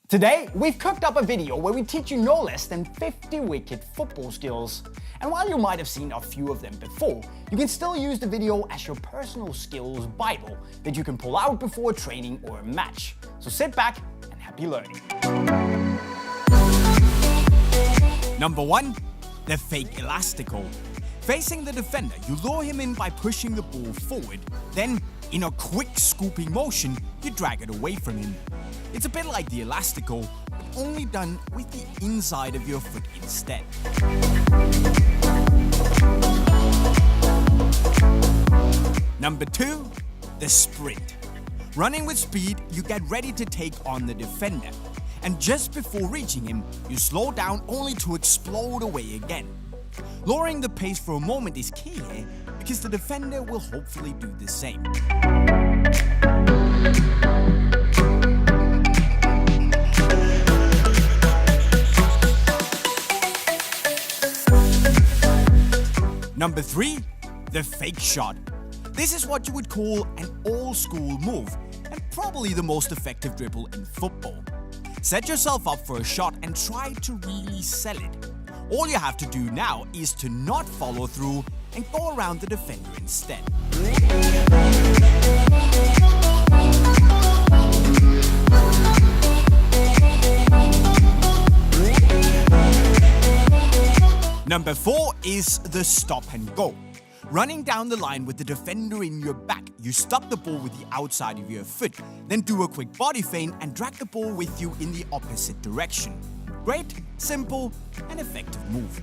Today, we've cooked up a video where we teach you no less than 50 wicked football skills. And while you might have seen a few of them before, you can still use the video as your personal skills Bible that you can pull out before training or a match. So sit back and happy learning. Number 1. The fake elastical. Facing the defender, you lure him in by pushing the ball forward. Then, in a quick scooping motion, you drag it away from him. It's a bit like the elastical, but only done with the inside of your foot instead. Number 2. The sprint. Running with speed, you get ready to take on the defender. And just before reaching him, you slow down only to explode away again. Lowering the pace for a moment is key here, because the defender will hopefully do the same. Number 3. The fake shot. This is what you would call an old school move, and probably the most effective dribble in football. Set yourself up for a shot and try to really sell it. All you have to do now is to not follow through and go around the defender instead. Number 4 is the stop and go. Running down the line with the defender in your back, you stop the ball with the outside of your foot, then do a quick body feint and drag the ball with you in the opposite direction. Great, simple, and effective move.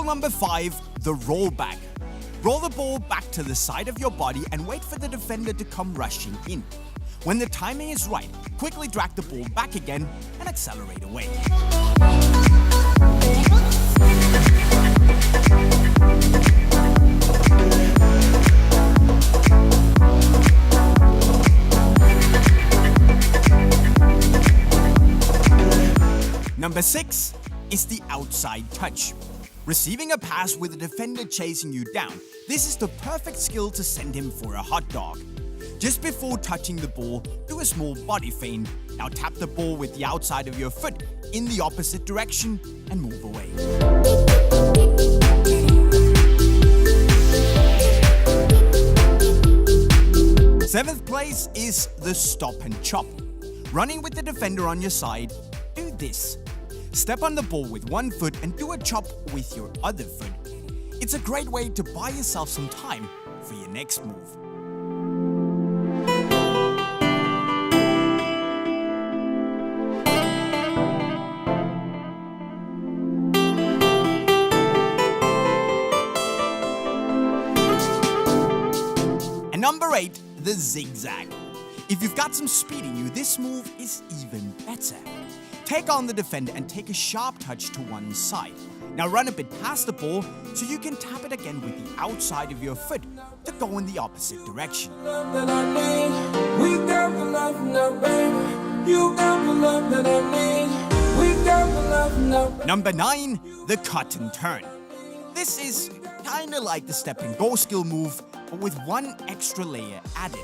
Number 5, the rollback. Roll the ball back to the side of your body and wait for the defender to come rushing in. When the timing is right, quickly drag the ball back again and accelerate away. Number 6 is the outside touch. Receiving a pass with a defender chasing you down, this is the perfect skill to send him for a hot dog. Just before touching the ball, do a small body feint. Now tap the ball with the outside of your foot in the opposite direction and move away. Seventh place is the stop and chop. Running with the defender on your side, do this. Step on the ball with one foot and do a chop with your other foot. It's a great way to buy yourself some time for your next move. And number 8, the zigzag. If you've got some speed in you, this move is even better. Take on the defender and take a sharp touch to one side. Now run a bit past the ball so you can tap it again with the outside of your foot to go in the opposite direction. Number 9, the cut and turn. This is kinda like the step and go skill move, but with one extra layer added.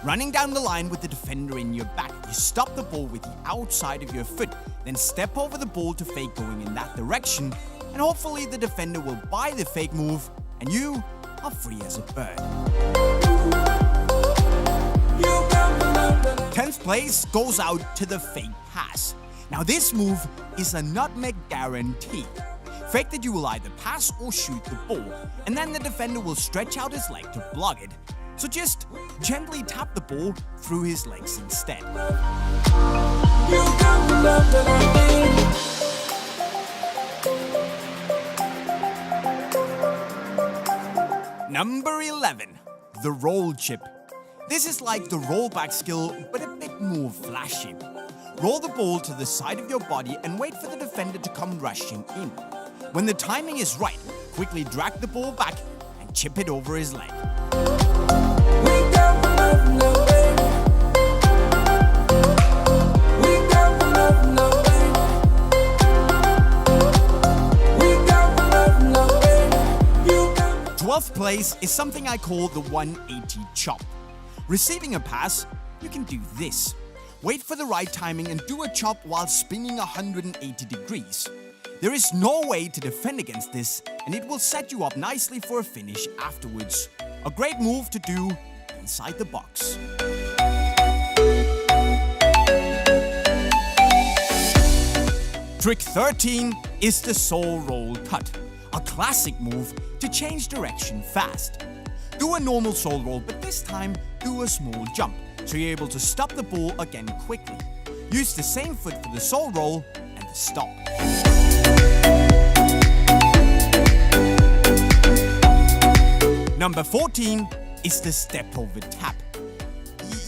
Running down the line with the defender in your back, you stop the ball with the outside of your foot, then step over the ball to fake going in that direction, and hopefully the defender will buy the fake move, and you are free as a bird. 10th place goes out to the fake pass. Now this move is a nutmeg guarantee. Fake that you will either pass or shoot the ball, and then the defender will stretch out his leg to block it. So just gently tap the ball through his legs instead. Number 11, the roll chip. This is like the rollback skill, but a bit more flashy. Roll the ball to the side of your body and wait for the defender to come rushing in. When the timing is right, quickly drag the ball back and chip it over his leg. Twelfth place is something I call the 180 chop. Receiving a pass, you can do this. Wait for the right timing and do a chop while spinning 180 degrees. There is no way to defend against this, and it will set you up nicely for a finish afterwards. A great move to do inside the box. Trick 13 is the soul roll cut, a classic move to change direction fast. Do a normal soul roll, but this time do a small jump, so you're able to stop the ball again quickly. Use the same foot for the soul roll and the stop. Number 14 is the step over tap.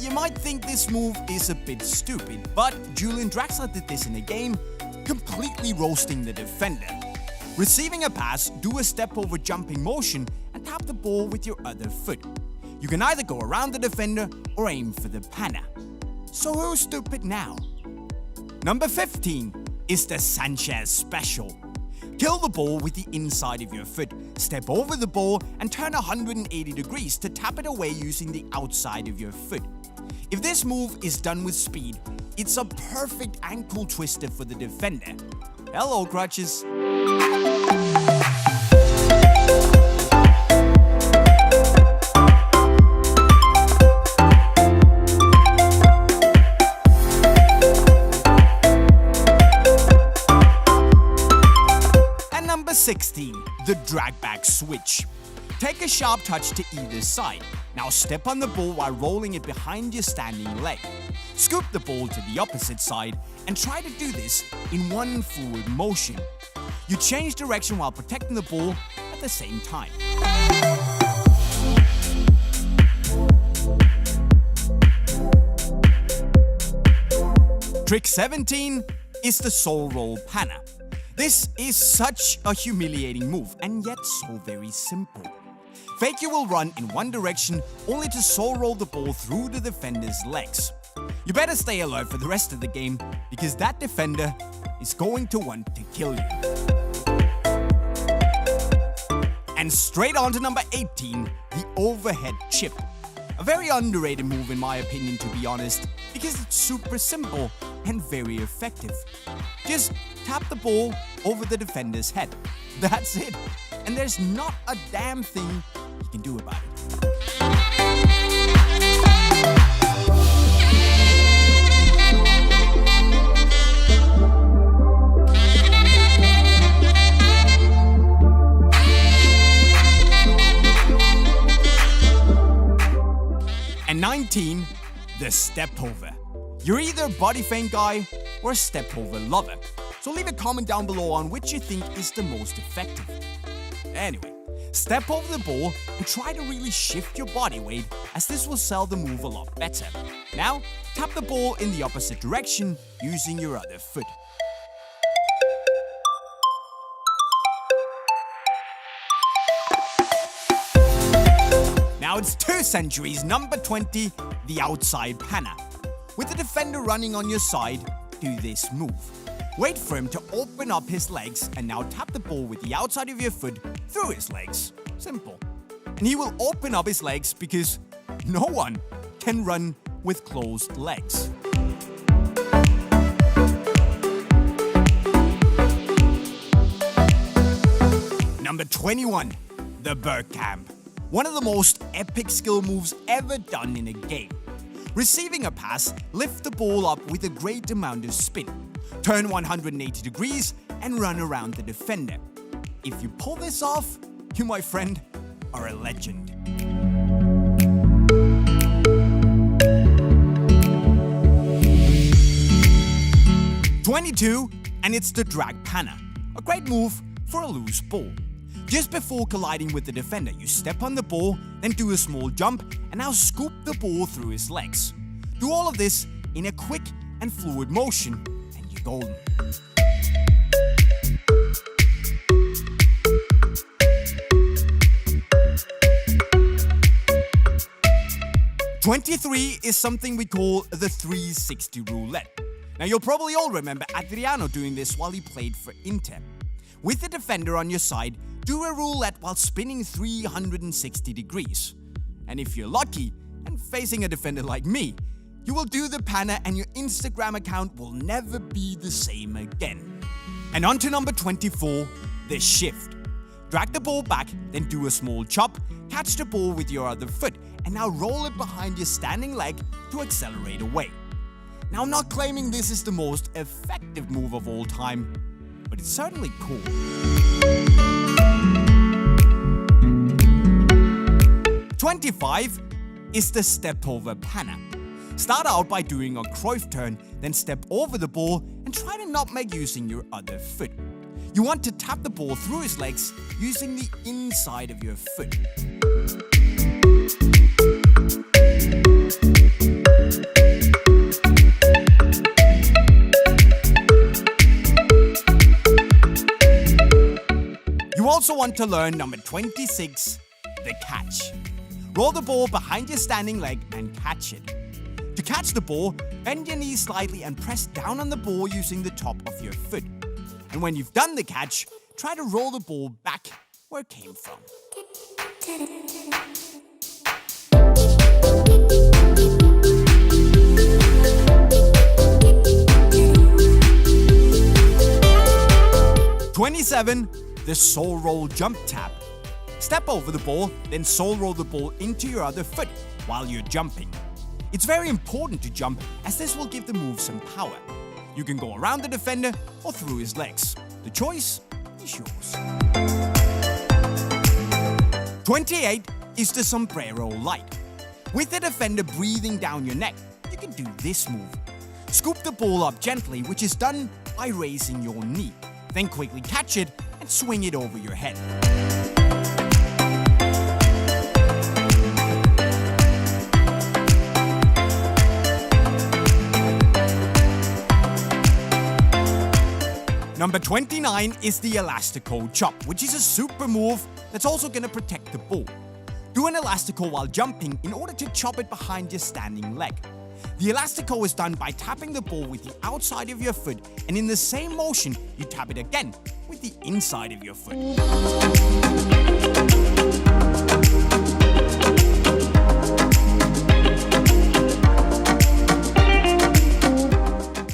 You might think this move is a bit stupid, but Julian Draxler did this in a game, completely roasting the defender. Receiving a pass, do a step over jumping motion and tap the ball with your other foot. You can either go around the defender or aim for the panna. So who's stupid now? Number 15 is the Sanchez special. Kill the ball with the inside of your foot, step over the ball and turn 180 degrees to tap it away using the outside of your foot. If this move is done with speed, it's a perfect ankle twister for the defender. Hello, crutches. And number 16, the drag back switch. Take a sharp touch to either side. Now step on the ball while rolling it behind your standing leg. Scoop the ball to the opposite side and try to do this in one forward motion. You change direction while protecting the ball at the same time. Trick 17 is the soul roll panna. This is such a humiliating move and yet so very simple. Fake you will run in one direction only to soul roll the ball through the defender's legs. You better stay alert for the rest of the game because that defender is going to want to kill you. And straight on to number 18, the overhead chip. A very underrated move in my opinion, to be honest, because it's super simple and very effective. Just tap the ball over the defender's head. That's it. And there's not a damn thing you can do about it. And 19, the step over. You're either a body feint guy or a step over lover. So leave a comment down below on which you think is the most effective. Anyway, step over the ball and try to really shift your body weight, as this will sell the move a lot better. Now, tap the ball in the opposite direction using your other foot. Now it's 2 centuries, number 20, the outside panna. With the defender running on your side, do this move. Wait for him to open up his legs and now tap the ball with the outside of your foot through his legs. Simple. And he will open up his legs because no one can run with closed legs. Number 21, the Bergkamp. One of the most epic skill moves ever done in a game. Receiving a pass, lift the ball up with a great amount of spin. Turn 180 degrees and run around the defender. If you pull this off, you, my friend, are a legend. #22, and it's the drag panna. A great move for a loose ball. Just before colliding with the defender, you step on the ball, then do a small jump, and now scoop the ball through his legs. Do all of this in a quick and fluid motion, and you're golden. '23 is something we call the 360 roulette. Now you'll probably all remember Adriano doing this while he played for Inter. With the defender on your side, do a roulette while spinning 360 degrees. And if you're lucky, and facing a defender like me, you will do the panna and your Instagram account will never be the same again. And on to number 24, the shift. Drag the ball back, then do a small chop, catch the ball with your other foot, and now roll it behind your standing leg to accelerate away. Now I'm not claiming this is the most effective move of all time, but it's certainly cool. 25 is the step over panna. Start out by doing a Cruyff turn, then step over the ball and try to not make using your other foot. You want to tap the ball through his legs using the inside of your foot. You also want to learn number 26, the catch. Roll the ball behind your standing leg and catch it. To catch the ball, bend your knees slightly and press down on the ball using the top of your foot. And when you've done the catch, try to roll the ball back where it came from. '27, the soul roll jump tap. Step over the ball, then soul roll the ball into your other foot while you're jumping. It's very important to jump as this will give the move some power. You can go around the defender or through his legs. The choice is yours. 28 is the sombrero light. With the defender breathing down your neck, you can do this move. Scoop the ball up gently, which is done by raising your knee. Then quickly catch it and swing it over your head. Number 29 is the elastico chop, which is a super move that's also going to protect the ball. Do an elastico while jumping in order to chop it behind your standing leg. The elastico is done by tapping the ball with the outside of your foot, and in the same motion, you tap it again with the inside of your foot.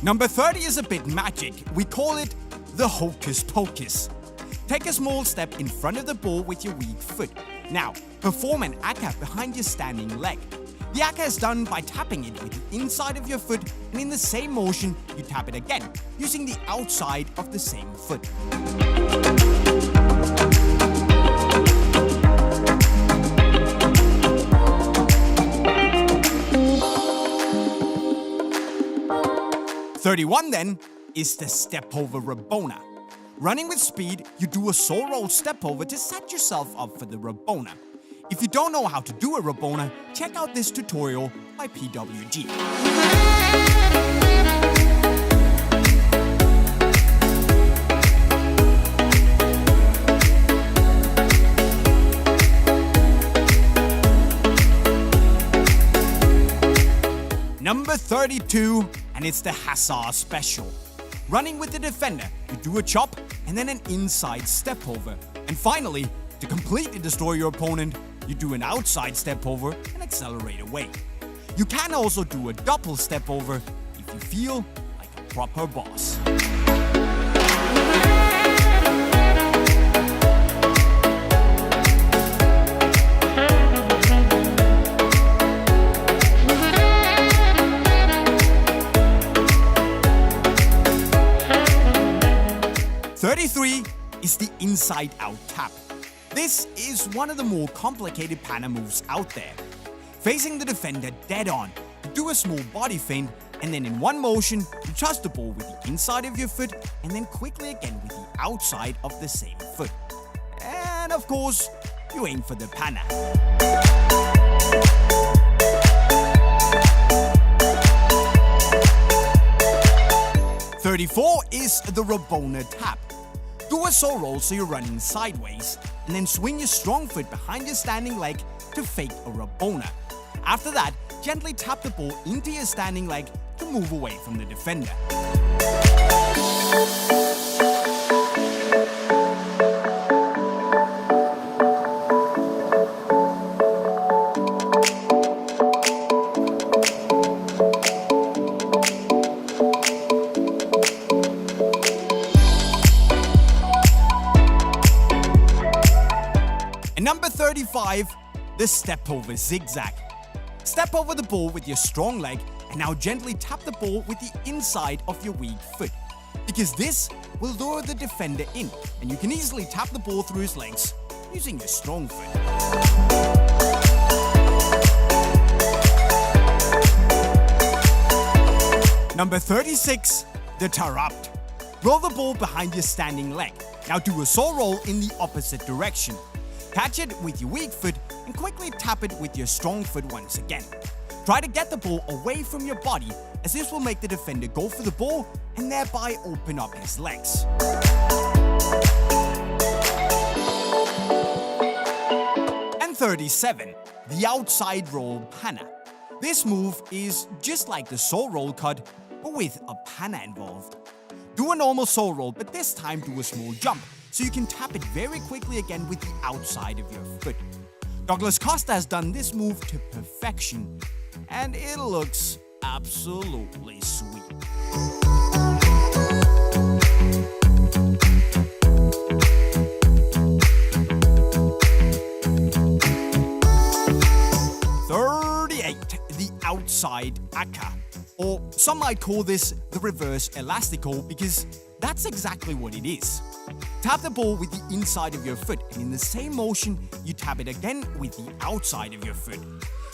Number 30 is a bit magic. We call it the hocus pocus. Take a small step in front of the ball with your weak foot. Now, perform an aka behind your standing leg. The aka is done by tapping it with the inside of your foot, and in the same motion, you tap it again, using the outside of the same foot. '31 then is the step over Rabona. Running with speed, you do a soul roll step over to set yourself up for the Rabona. If you don't know how to do a Rabona, check out this tutorial by PWG. Number 32, and it's the Hazard special. Running with the defender, you do a chop and then an inside step over. And finally, to completely destroy your opponent, you do an outside step over and accelerate away. You can also do a double step over if you feel like a proper boss. '33 is the inside-out tap. This is one of the more complicated panna moves out there. Facing the defender dead on, you do a small body feint, and then in one motion, you touch the ball with the inside of your foot, and then quickly again with the outside of the same foot. And of course, you aim for the panna. 34 is the Rabona tap. Do a saw roll so you're running sideways, and then swing your strong foot behind your standing leg to fake a Rabona. After that, gently tap the ball into your standing leg to move away from the defender. And number 35, the step over zigzag. Step over the ball with your strong leg and now gently tap the ball with the inside of your weak foot, because this will lure the defender in and you can easily tap the ball through his legs using your strong foot. Number 36, the tarapt. Roll the ball behind your standing leg. Now do a saw roll in the opposite direction. Catch it with your weak foot and quickly tap it with your strong foot once again. Try to get the ball away from your body, as this will make the defender go for the ball and thereby open up his legs. And 37, the outside roll panna. This move is just like the saw roll cut, but with a panna involved. Do a normal saw roll, but this time do a small jump, so you can tap it very quickly again with the outside of your foot. Douglas Costa has done this move to perfection, and it looks absolutely sweet. The outside aka, or some might call this the reverse elastico, because that's exactly what it is. Tap the ball with the inside of your foot, and in the same motion, you tap it again with the outside of your foot.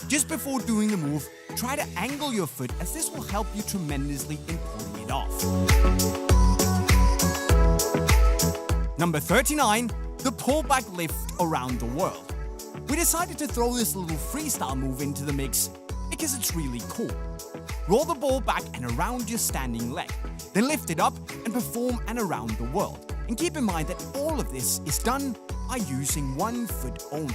Just before doing the move, try to angle your foot, as this will help you tremendously in pulling it off. Number 39, the pullback lift around the world. We decided to throw this little freestyle move into the mix because it's really cool. Roll the ball back and around your standing leg, then lift it up and perform an around the world. And keep in mind that all of this is done by using one foot only.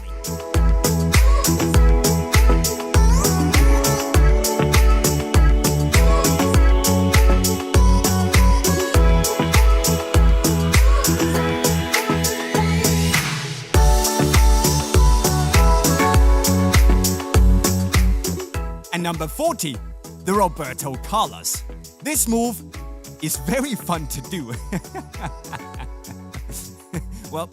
And number 40, the Roberto Carlos. This move is very fun to do. Well,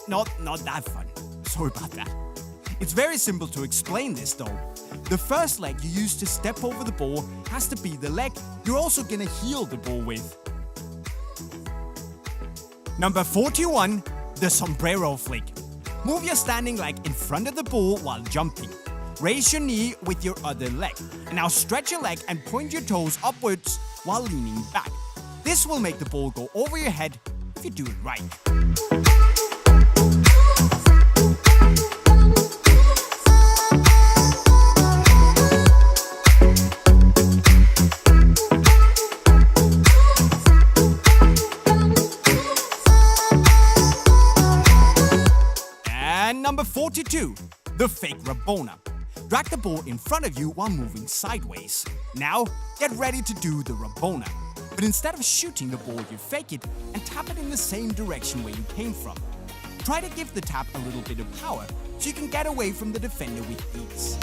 not that fun. Sorry about that. It's very simple to explain this though. The first leg you use to step over the ball has to be the leg you're also gonna heel the ball with. Number 41, the sombrero flick. Move your standing leg in front of the ball while jumping. Raise your knee with your other leg, and now stretch your leg and point your toes upwards while leaning back. This will make the ball go over your head if you do it right. And number 42, the fake Rabona. Drag the ball in front of you while moving sideways. Now, get ready to do the Rabona. But instead of shooting the ball, you fake it and tap it in the same direction where you came from. Try to give the tap a little bit of power so you can get away from the defender with ease.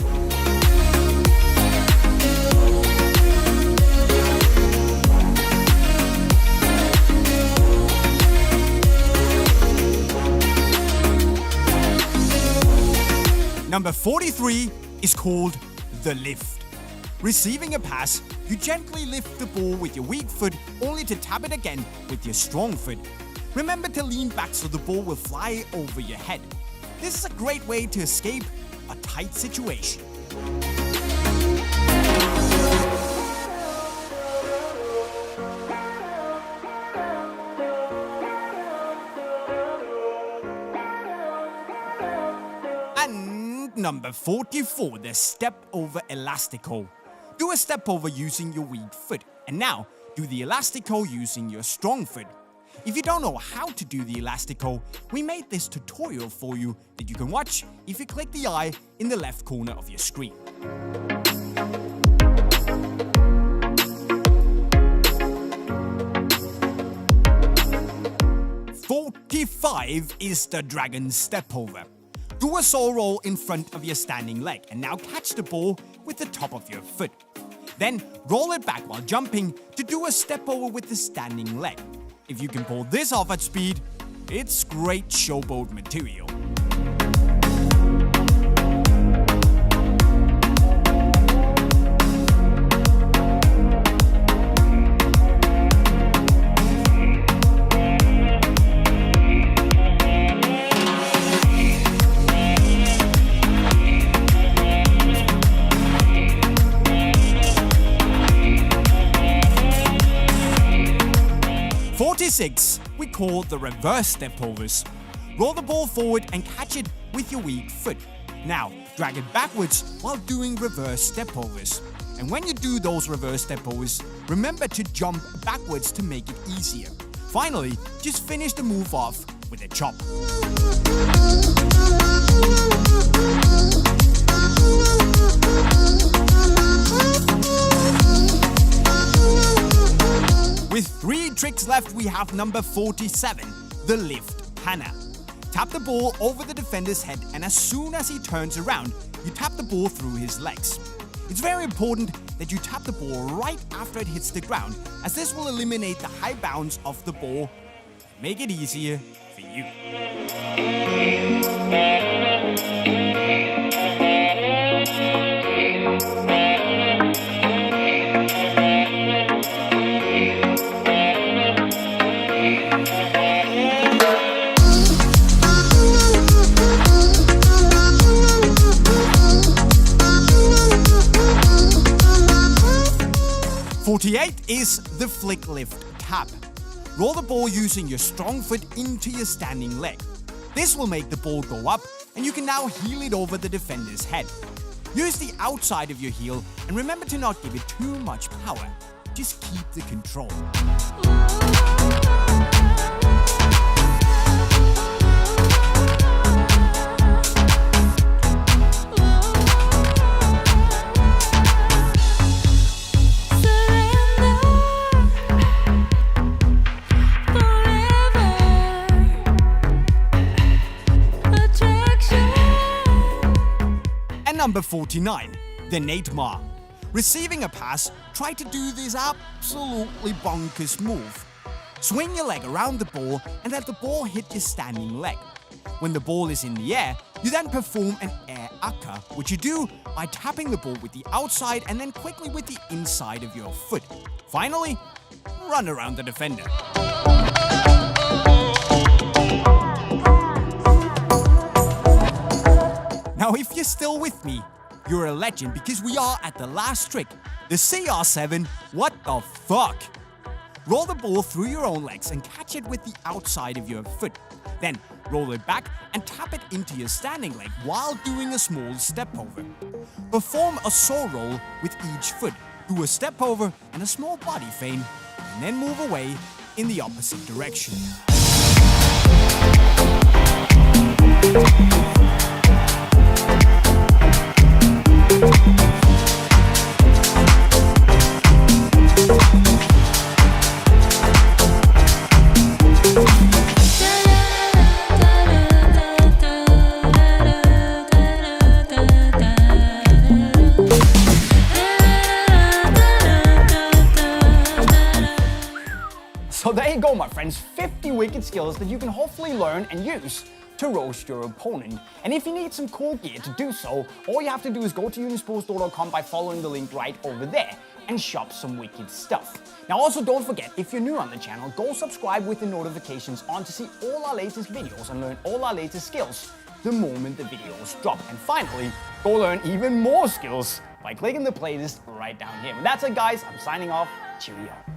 Number 43 is called the lift. Receiving a pass, you gently lift the ball with your weak foot only to tap it again with your strong foot. Remember to lean back so the ball will fly over your head. This is a great way to escape a tight situation. And number 44, the step over elastico. Do a step over using your weak foot. And now, do the elastico using your strong foot. If you don't know how to do the elastico, we made this tutorial for you that you can watch if you click the eye in the left corner of your screen. "45 is the dragon step over. Do a saw roll in front of your standing leg and now catch the ball with the top of your foot. Then roll it back while jumping to do a step over with the standing leg. If you can pull this off at speed, it's great showboat material." "46 we call the reverse step overs. Roll the ball forward and catch it with your weak foot. Now, drag it backwards while doing reverse step overs. And when you do those reverse step overs, remember to jump backwards to make it easier. Finally, just finish the move off with a chop. With 3 tricks left, we have number 47, the lift Hannah. Tap the ball over the defender's head, and as soon as he turns around, you tap the ball through his legs. It's very important that you tap the ball right after it hits the ground, as this will eliminate the high bounce of the ball, make it easier for you. "48 is the flick lift tap. Roll the ball using your strong foot into your standing leg. This will make the ball go up, and you can now heel it over the defender's head. Use the outside of your heel, and remember to not give it too much power. Just keep the control." Number 49, the Neymar. Receiving a pass, try to do this absolutely bonkers move. Swing your leg around the ball and let the ball hit your standing leg. When the ball is in the air, you then perform an air akka, which you do by tapping the ball with the outside and then quickly with the inside of your foot. Finally, run around the defender. Now, if you're still with me, you're a legend because we are at the last trick, the CR7 what the fuck. Roll the ball through your own legs and catch it with the outside of your foot. Then roll it back and tap it into your standing leg while doing a small step over. Perform a saw roll with each foot, do a step over and a small body feint, and then move away in the opposite direction. So there you go, my friends, 50 wicked skills that you can hopefully learn and use to roast your opponent. And if you need some cool gear to do so, all you have to do is go to unisportstore.com by following the link right over there and shop some wicked stuff. Now also don't forget, if you're new on the channel, go subscribe with the notifications on to see all our latest videos and learn all our latest skills the moment the videos drop. And finally, go learn even more skills by clicking the playlist right down here. And that's it, guys. I'm signing off. Cheerio.